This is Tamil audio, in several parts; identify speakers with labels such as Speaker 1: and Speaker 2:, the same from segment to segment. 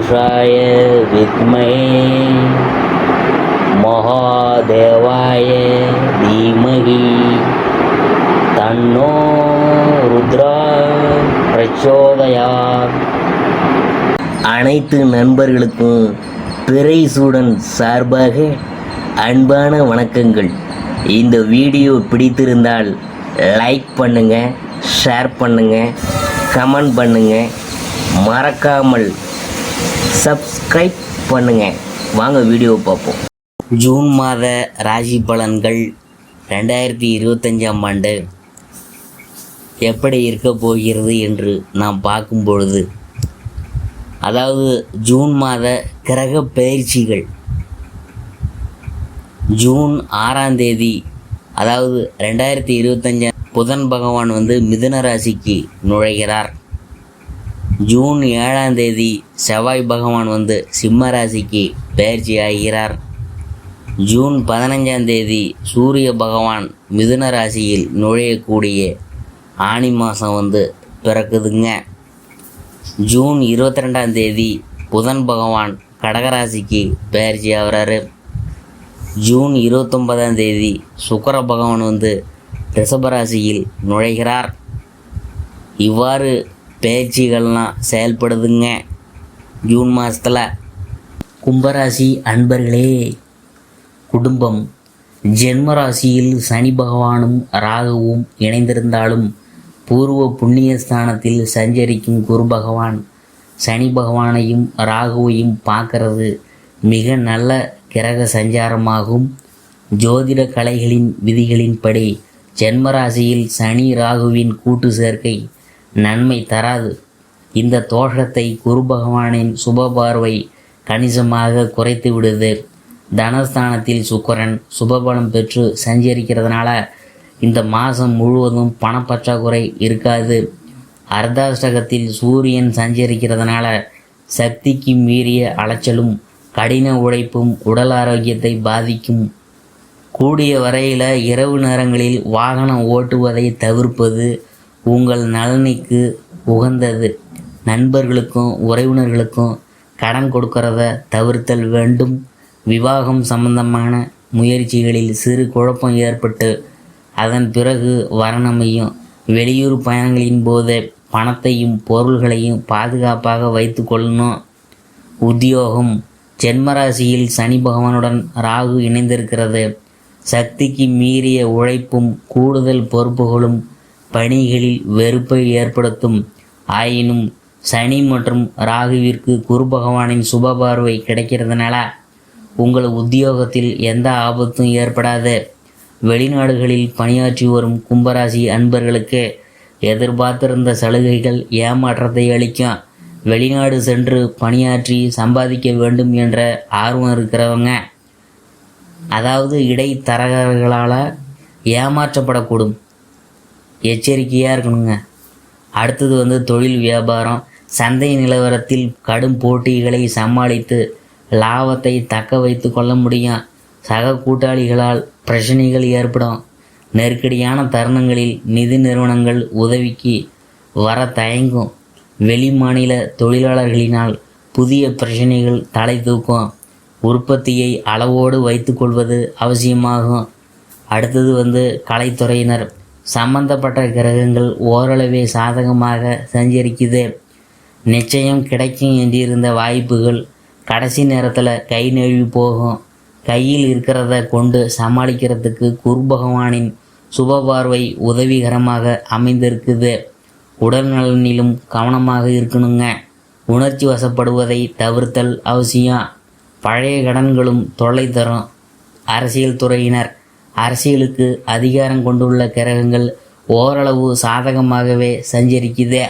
Speaker 1: पुरुषाय विद्महे महादेवाय धीमहि तन्नो रुद्रा प्रचोदयात्. அனைத்து நண்பர்களுக்கும் பிறைசூடன் சார்பாக அன்பான வணக்கங்கள். இந்த வீடியோ பிடித்திருந்தால் லைக் பண்ணுங்கள், ஷேர் பண்ணுங்கள், கமெண்ட் பண்ணுங்கள், மறக்காமல் சப்ஸ்கிரைப் பண்ணுங்கள். வாங்க வீடியோ பார்ப்போம். ஜூன் மாத ராசி பலன்கள் 2025ஆம் ஆண்டு எப்படி இருக்க போகிறது என்று நாம் பார்க்கும் பொழுது, அதாவது ஜூன் மாத கிரக பயிற்சிகள் ஜூன் 6ஆம் தேதி, அதாவது 2025 புதன் பகவான் மிதுன ராசிக்கு நுழைகிறார். ஜூன் 7ஆம் தேதி செவ்வாய் பகவான் சிம்ம ராசிக்கு பயிற்சி ஆகிறார். ஜூன் 15ஆம் தேதி சூரிய பகவான் மிதுன ராசியில் நுழையக்கூடிய ஆனி மாதம் பிறக்குதுங்க. ஜூன் 22ஆம் தேதி புதன் பகவான் கடகராசிக்கு பயிற்சி ஆகிறாரு. ஜூன் 29ஆம் தேதி சுக்கிர பகவான் ரிஷபராசியில் நுழைகிறார். இவ்வாறு பயிற்சிகள்லாம் செயல்படுதுங்க ஜூன் மாதத்தில். கும்பராசி அன்பர்களே, குடும்பம். ஜென்மராசியில் சனி பகவானும் ராகுவும் இணைந்திருந்தாலும் பூர்வ புண்ணிய ஸ்தானத்தில் சஞ்சரிக்கும் குரு பகவான் சனி பகவானையும் ராகுவையும் பார்க்கறது மிக நல்ல கிரக சஞ்சாரமாகும். ஜோதிட கலைகளின் விதிகளின்படி ஜென்மராசியில் சனி ராகுவின் கூட்டு சேர்க்கை நன்மை தராது. இந்த தோஷத்தை குரு பகவானின் சுப பார்வை கணிசமாக குறைத்து விடுது. தனஸ்தானத்தில் சுக்கிரன் சுபபலம் பெற்று சஞ்சரிக்கிறதுனால இந்த மாதம் முழுவதும் பணப்பற்றாக்குறை இருக்காது. அர்த்தாஷ்டகத்தில் சூரியன் சஞ்சரிக்கிறதுனால சக்திக்கு மீறிய அலைச்சலும் கடின உழைப்பும் உடல் ஆரோக்கியத்தை பாதிக்கும். கூடிய வரையில் இரவு நேரங்களில் வாகனம் ஓட்டுவதை தவிர்ப்பது உங்கள் நலனுக்கு உகந்தது. நண்பர்களுக்கும் உறவினர்களுக்கும் கடன் கொடுக்கறத தவிர்த்தல் வேண்டும். விவாகம் சம்பந்தமான முயற்சிகளில் சிறு குழப்பம் ஏற்பட்டு அதன் பிறகு வரணமையும். வெளியூர் பயணங்களின் போது பணத்தையும் பொருள்களையும் பாதுகாப்பாக வைத்து கொள்ளணும். உத்தியோகம். ஜென்மராசியில் சனி பகவானுடன் ராகு இணைந்திருக்கிறது. சக்திக்கு மீறிய உழைப்பும் கூடுதல் பொறுப்புகளும் பணிகளில் வெறுப்பை ஏற்படுத்தும். ஆயினும் சனி மற்றும் ராகுவிற்கு குரு பகவானின் சுப பார்வை கிடைக்கிறதுனால உங்கள் உத்தியோகத்தில் எந்த ஆபத்தும் ஏற்படாது. வெளிநாடுகளில் பணியாற்றி வரும் கும்பராசி அன்பர்களுக்கு எதிர்பார்த்திருந்த சலுகைகள் ஏமாற்றத்தை அளிக்கும். வெளிநாடு சென்று பணியாற்றி சம்பாதிக்க வேண்டும் என்ற ஆர்வம் இருக்கிறவங்க, அதாவது இடைத்தரகர்களால் ஏமாற்றப்படக்கூடும், எச்சரிக்கையாக இருக்கணுங்க. அடுத்தது தொழில் வியாபாரம். சந்தை நிலவரத்தில் கடும் போட்டிகளை சமாளித்து லாபத்தை தக்க வைத்து கொள்ள முடியும். சக கூட்டாளிகளால் பிரச்சனைகள் ஏற்படும். நெருக்கடியான தருணங்களில் நிதி நிறுவனங்கள் உதவிக்கு வர தயங்கும். வெளி மாநில தொழிலாளர்களினால் புதிய பிரச்சனைகள் தலை தூக்கும். உற்பத்தியை அளவோடு வைத்து கொள்வது அவசியமாகும். அடுத்தது கலைத்துறையினர். சம்பந்தப்பட்ட கிரகங்கள் ஓரளவே சாதகமாக சஞ்சரிக்குது. நிச்சயம் கிடைக்கும் என்றிருந்த வாய்ப்புகள் கடைசி நேரத்தில் கை நழுவி போகும். கையில் இருக்கிறத கொண்டு சமாளிக்கிறதுக்கு குரு பகவானின் சுப பார்வை உதவிகரமாக அமைந்திருக்குது. உடல் நலனிலும் கவனமாக இருக்கணுங்க. உணர்ச்சி வசப்படுவதை தவிர்த்தல் அவசியம். பழைய கடன்களும் தொல்லை தரும். அரசியல் துறையினர். அரசியலுக்கு அதிகாரம் கொண்டுள்ள கிரகங்கள் ஓரளவு சாதகமாகவே சஞ்சரிக்குது.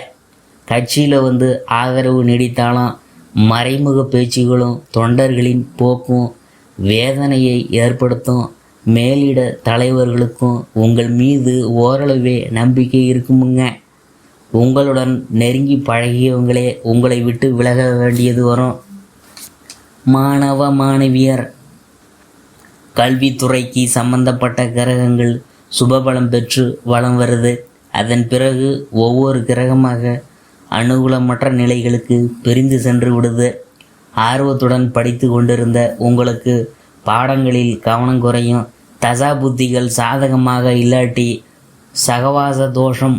Speaker 1: கட்சியில் ஆதரவு நீடித்தாலும் மறைமுக பேச்சுகளும் தொண்டர்களின் போக்கும் வேதனையை ஏற்படுத்தும். மேலிட தலைவர்களுக்கும் உங்கள் மீது ஓரளவே நம்பிக்கை இருக்குமுங்க. உங்களுடன் நெருங்கி பழகியவங்களே உங்களை விட்டு விலக வேண்டியது வரும். மாணவ மாணவியர். கல்வித்துறைக்கு சம்பந்தப்பட்ட கிரகங்கள் சுபபலம் பெற்று வலம் வருது. அதன் பிறகு ஒவ்வொரு கிரகமாக அனுகூலமற்ற நிலைகளுக்கு பிரிந்து சென்று விடுது. ஆர்வத்துடன் படித்து கொண்டிருந்த உங்களுக்கு பாடங்களில் கவனம் குறையும். தசா புத்திகள் சாதகமாக இல்லாட்டி சகவாச தோஷம்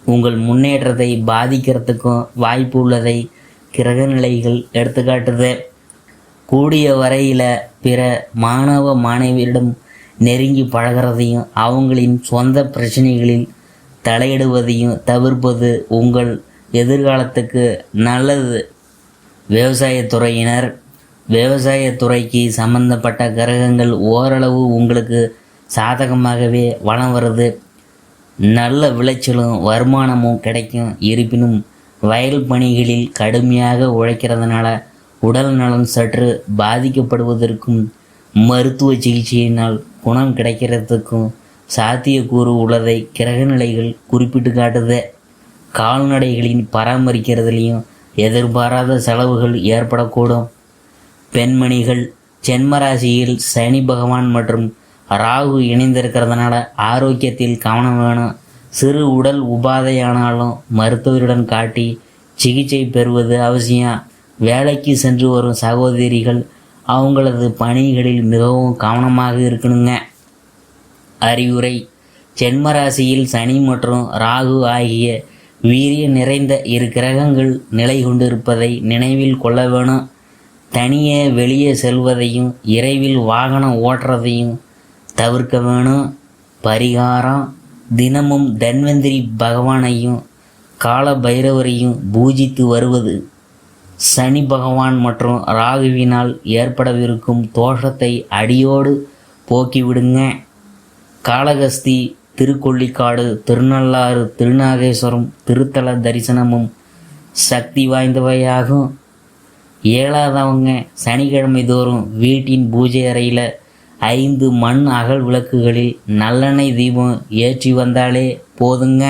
Speaker 1: உங்கள் முன்னேற்றத்தை பாதிக்கிறதுக்கும் வாய்ப்பு உள்ளதை கிரகநிலைகள் எடுத்துக்காட்டுது. கூடிய வரையில் பிற மாணவ மாணவியரிடம் நெருங்கி பழகிறதையும் அவங்களின் சொந்த பிரச்சனைகளில் தலையிடுவதையும் தவிர்ப்பது உங்கள் எதிர்காலத்துக்கு நல்லது. விவசாயத்துறையினர், விவசாயத்துறைக்கு சம்பந்தப்பட்ட கிரகங்கள் ஓரளவு உங்களுக்கு சாதகமாகவே வளம் வருது. நல்ல விளைச்சலும் வருமானமும் கிடைக்கும். இருப்பினும் வயல் பணிகளில் கடுமையாக உழைக்கிறதுனால உடல் நலம் சற்று பாதிக்கப்படுவதற்கும் மருத்துவ சிகிச்சையினால் குணம் கிடைக்கிறதுக்கும் சாத்தியக்கூறு உள்ளதை கிரகநிலைகள் குறிப்பிட்டு காட்டுது. கால்நடைகளின் பராமரிக்கிறதுலையும் எதிர்பாராத செலவுகள் ஏற்படக்கூடும். பெண்மணிகள், ஜென்மராசியில் சனி பகவான் மற்றும் ராகு இணைந்திருக்கிறதுனால ஆரோக்கியத்தில் கவனம் வேணும். சிறு உடல் உபாதையானாலும் மருத்துவருடன் காட்டி சிகிச்சை பெறுவது அவசியம். வேலைக்கு சென்று வரும் சகோதரிகள் அவங்களது பணிகளில் மிகவும் கவனமாக இருக்கணுங்க. அறிவுரை: ஜென்மராசியில் சனி மற்றும் ராகு ஆகிய வீரிய நிறைந்த இரு கிரகங்கள் நிலை கொண்டிருப்பதை நினைவில் கொள்ள வேணும். தனியே வெளியே செல்வதையும் இரவில் வாகனம் ஓட்டுறதையும் தவிர்க்க வேணும். பரிகாரம்: தினமும் தன்வந்திரி பகவானையும் கால பைரவரையும் பூஜித்து வருவது சனி பகவான் மற்றும் ராகுவினால் ஏற்படவிருக்கும் தோஷத்தை அடியோடு போக்கிவிடுங்க. காளகஸ்தி, திருக்கொள்ளிக்காடு, திருநள்ளாறு, திருநாகேஸ்வரம் திருத்தல தரிசனமும் சக்தி வாய்ந்தவையாகும். இயலாதவங்க சனிக்கிழமை தோறும் வீட்டின் பூஜை அறையில் 5 மண் அகல் விளக்குகளில் நல்லெண்ணெய் தீபம் ஏற்றி வந்தாலே போதுங்க.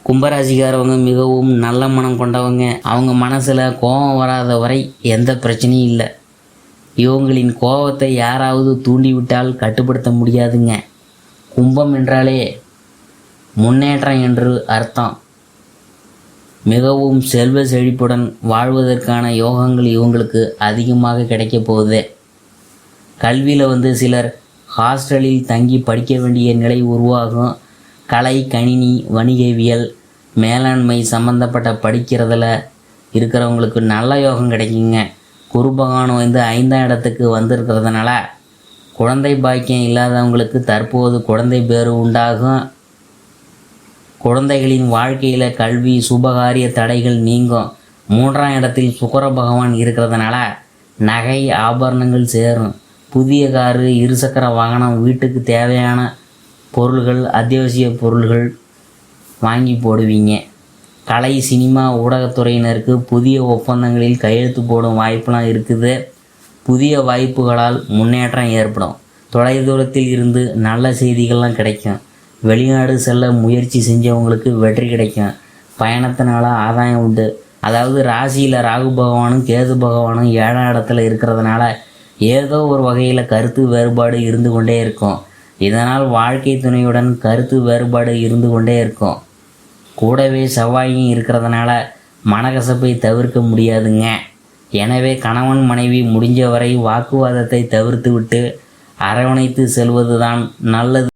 Speaker 1: கும்பராசிக்காரவங்க மிகவும் நல்ல மனம் கொண்டவங்க. அவங்க மனசில் கோபம் வராத வரை எந்த பிரச்சனையும் இல்லை. இவங்களின் கோபத்தை யாராவது தூண்டிவிட்டால் கட்டுப்படுத்த முடியாதுங்க. கும்பம் என்றாலே முன்னேற்றம் என்று அர்த்தம். மிகவும் செல்வ செழிப்புடன் வாழ்வதற்கான யோகங்கள் இவங்களுக்கு அதிகமாக கிடைக்க போகுது. கல்வியில் சிலர் ஹாஸ்டலில் தங்கி படிக்க வேண்டிய நிலை உருவாகும். கலை, கணினி, வணிகவியல், மேலாண்மை சம்மந்தப்பட்ட படிக்கிறதுல இருக்கிறவங்களுக்கு நல்ல யோகம் கிடைக்குங்க. குரு பகவான் 5ஆம் இடத்துக்கு வந்திருக்கிறதுனால குழந்தை பாக்கியம் இல்லாதவங்களுக்கு தற்போது குழந்தை பேறு உண்டாகும். குழந்தைகளின் வாழ்க்கையில் கல்வி, சுபகாரிய தடைகள் நீங்கும். 3ஆம் இடத்தில் சுக்கிர பகவான் இருக்கிறதுனால நகை, ஆபரணங்கள் சேரும். புதிய காரு, இருசக்கர வாகனம், வீட்டுக்கு தேவையான பொருள்கள், அத்தியாவசிய பொருள்கள் வாங்கி போடுவீங்க. கலை, சினிமா, ஊடகத்துறையினருக்கு புதிய ஒப்பந்தங்களில் கையெழுத்து போடும் வாய்ப்பெலாம் இருக்குது. புதிய வாய்ப்புகளால் முன்னேற்றம் ஏற்படும். தொலைதூரத்தில் இருந்து நல்ல செய்திகள்லாம் கிடைக்கும். வெளிநாடு செல்ல முயற்சி செஞ்சவங்களுக்கு வெற்றி கிடைக்கும். பயணத்தினால ஆதாயம் உண்டு. அதாவது ராசியில் ராகு பகவானும் கேது பகவானும் 7ஆம் இடத்துல இருக்கிறதுனால ஏதோ ஒரு வகையில் கருத்து வேறுபாடு இருந்து கொண்டே இருக்கும். இதனால் வாழ்க்கை துணையுடன் கருத்து வேறுபாடு இருந்து கொண்டே இருக்கும். கூடவே செவ்வாயும் இருக்கிறதுனால மனக்கசப்பை தவிர்க்க முடியாதுங்க. எனவே கணவன் மனைவி முடிஞ்ச வரை வாக்குவாதத்தை தவிர்த்து விட்டு அரவணைத்து செல்வது தான் நல்லது.